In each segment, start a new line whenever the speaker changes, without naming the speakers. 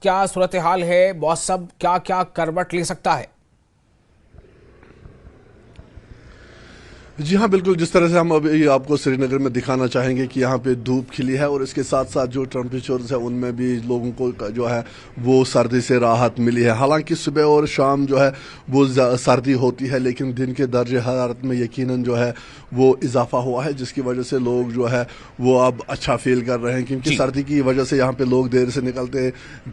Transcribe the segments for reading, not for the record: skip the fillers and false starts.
क्या सूरत हाल है? मौसम क्या क्या करवट ले सकता है?
जी हाँ, बिल्कुल। जिस तरह से हम अभी आपको श्रीनगर में दिखाना चाहेंगे कि यहाँ पे धूप खिली है और इसके साथ साथ जो टेम्परेचर्स है उनमें भी लोगों को जो है वो सर्दी से राहत मिली है। हालांकि सुबह और शाम जो है वो सर्दी होती है, लेकिन दिन के दर्जे हरारत में यकीनन जो है वो इजाफा हुआ है, जिसकी वजह से लोग जो है वो अब अच्छा फील कर रहे हैं, क्योंकि
जी।
सर्दी की वजह से यहाँ पे लोग देर से निकलते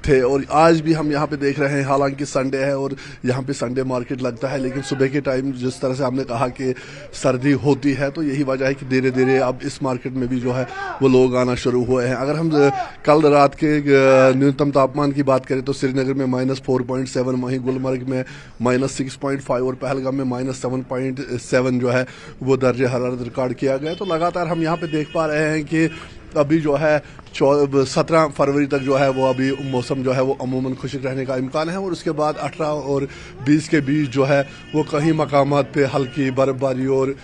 थे। और आज भी हम यहाँ पे देख रहे हैं, हालांकि संडे है और यहाँ पे संडे मार्केट लगता है, लेकिन सुबह के टाइम जिस तरह से हमने कहा कि सर्दी होती है, तो यही वजह है कि धीरे धीरे अब इस मार्केट में भी जो है वो लोग आना शुरू हुए हैं। अगर हम कल रात के न्यूनतम तापमान की बात करें तो श्रीनगर में -4.7, वहीं गुलमर्ग में -6.5 और पहलगाम में -7.7 जो है वो दर्जे हरारत रिकॉर्ड किया गया। तो लगातार हम यहाँ पे देख पा रहे हैं कि अभी जो है 17 फरवरी तक जो है वो अभी मौसम जो है वो अमूमन खुशक रहने का इम्कान है, और उसके बाद 18 और 20 के बीच जो है वो कहीं मकामात पे हल्की बर्फबारी और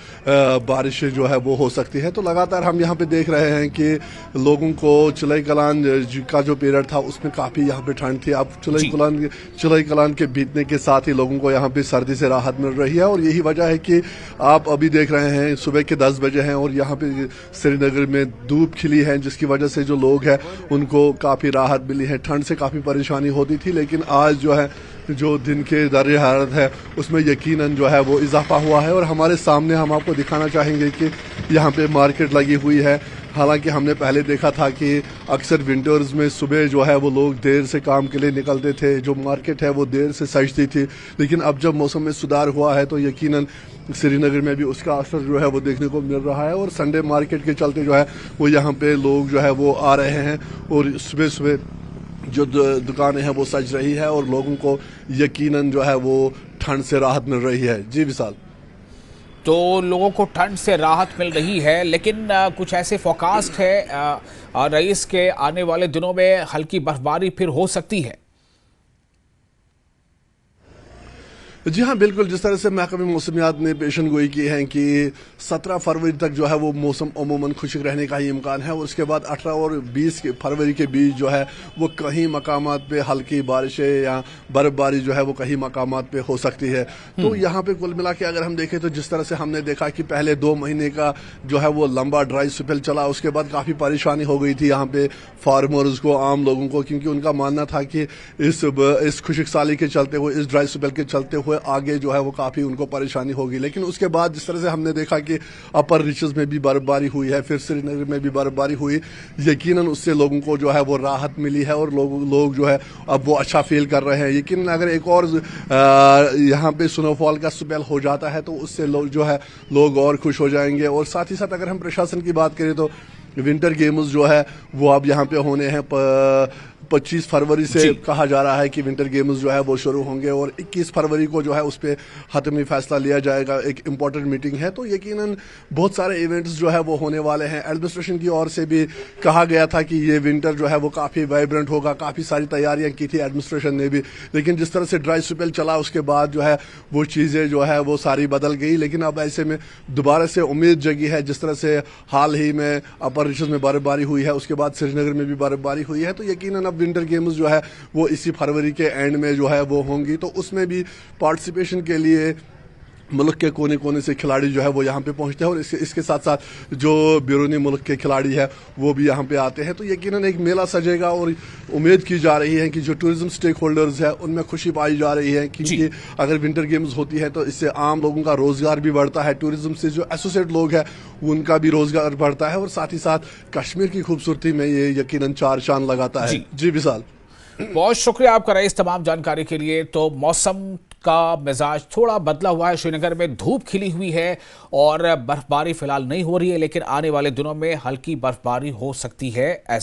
बारिशें जो है वो हो सकती है। तो लगातार हम यहाँ पे देख रहे हैं कि लोगों को चिलई कलान का जो पीरियड था उसमें काफ़ी यहाँ पे ठंड थी। अब चिलई कलान के बीतने के साथ ही लोगों को यहाँ पे सर्दी से राहत मिल रही है, और यही वजह है कि आप अभी देख रहे हैं सुबह के 10 बजे हैं और यहाँ पे श्रीनगर में धूप खिली है, जिसकी वजह से जो लोग हैं उनको काफ़ी राहत मिली है। ठंड से काफ़ी परेशानी होती थी, लेकिन आज जो है जो दिन के दर्जे हरारत है उसमें यकीनन जो है वो इजाफा हुआ है। और हमारे सामने हम आपको दिखाना चाहेंगे कि यहाँ पे मार्केट लगी हुई है। हालांकि हमने पहले देखा था कि अक्सर विंटर्स में सुबह जो है वो लोग देर से काम के लिए निकलते थे, जो मार्केट है वो देर से सजती थी, लेकिन अब जब मौसम में सुधार हुआ है तो यकीनन श्रीनगर में भी उसका असर जो है वो देखने को मिल रहा है। और संडे मार्केट के चलते जो है वो यहाँ पे लोग जो है वो आ रहे हैं, और सुबह सुबह जो दुकानें हैं वो सज रही है, और लोगों को यकीनन जो है वो ठंड से राहत मिल रही है। जी विशाल।
तो लोगों को ठंड से राहत मिल रही है, लेकिन कुछ ऐसे फोरकास्ट है रईस के आने वाले दिनों में हल्की बर्फबारी फिर हो सकती है।
जी हाँ, बिल्कुल। जिस तरह से महकमे मौसमियात ने पेशन गोई की है कि 17 फरवरी तक जो है वो मौसम अमूमन खुशक रहने का ही इम्कान है, और उसके बाद 18 और 20 फरवरी के बीच जो है वो कहीं मकामात पे हल्की बारिशें या बर्फबारी जो है वो कहीं मकामात पे हो सकती है। तो यहाँ पे कुल मिला के अगर हम देखें तो जिस तरह से हमने देखा कि पहले 2 महीने का जो है वो लंबा ड्राई स्पेल चला, उसके बाद काफ़ी परेशानी हो गई थी यहाँ पे फार्मर्स को, आम लोगों को, क्योंकि उनका मानना था कि इस खुशक साली के चलते हुए, इस ड्राई स्पेल के चलते हुए आगे जो है वो काफ़ी उनको परेशानी होगी। लेकिन उसके बाद जिस तरह से हमने देखा कि अपर रीचेस में भी बर्फबारी हुई है, फिर श्रीनगर में भी बर्फबारी हुई, यकीनन उससे लोगों को जो है वो राहत मिली है, और लोग जो है अब वो अच्छा फील कर रहे हैं। यकीनन अगर एक और यहाँ पे स्नोफॉल का स्पेल हो जाता है तो उससे लोग जो है लोग और खुश हो जाएंगे। और साथ ही साथ अगर हम प्रशासन की बात करें तो विंटर गेम्स जो है वो अब यहाँ पे होने हैं 25 फरवरी से कहा जा रहा है कि विंटर गेम्स जो है वो शुरू होंगे, और 21 फरवरी को जो है उस पर हतमी फैसला लिया जाएगा। एक इम्पॉर्टेंट मीटिंग है, तो यकीनन बहुत सारे इवेंट्स जो है वो होने वाले हैं। एडमिनिस्ट्रेशन की ओर से भी कहा गया था कि ये विंटर जो है वो काफ़ी वाइब्रेंट होगा, काफ़ी सारी तैयारियां की थी एडमिनिस्ट्रेशन ने भी, लेकिन जिस तरह से ड्राई स्पेल चला उसके बाद जो है वो चीज़ें जो है वो सारी बदल गई। लेकिन अब ऐसे में दोबारा से उम्मीद जगी है, जिस तरह से हाल ही में अपर रीचेस में बर्फबारी हुई है, उसके बाद श्रीनगर में भी बर्फबारी हुई है, तो यकीनन अब विंटर गेम्स जो है वो इसी फरवरी के एंड में जो है वो होंगी। तो उसमें भी पार्टिसिपेशन के लिए मुल्क के कोने कोने से खिलाड़ी जो है वो यहाँ पे पहुँचते हैं, और इसके साथ साथ जो बैरूनी मुल्क के खिलाड़ी है वो भी यहाँ पे आते हैं। तो यकीनन एक मेला सजेगा, और उम्मीद की जा रही है कि जो टूरिज्म स्टेक होल्डर्स है उनमें खुशी पाई जा रही है, क्योंकि अगर विंटर गेम्स होती है तो इससे आम लोगों का रोजगार भी बढ़ता है, टूरिज्म से जो एसोसिएट लोग हैं उनका भी रोजगार बढ़ता है, और साथ ही साथ कश्मीर की खूबसूरती में ये यकीनन 4 चांद लगाता है। जी विशाल।
बहुत शुक्रिया आपका रईस तमाम जानकारी के लिए। तो मौसम का मिजाज थोड़ा बदला हुआ है, श्रीनगर में धूप खिली हुई है और बर्फबारी फिलहाल नहीं हो रही है, लेकिन आने वाले दिनों में हल्की बर्फबारी हो सकती है। ऐसा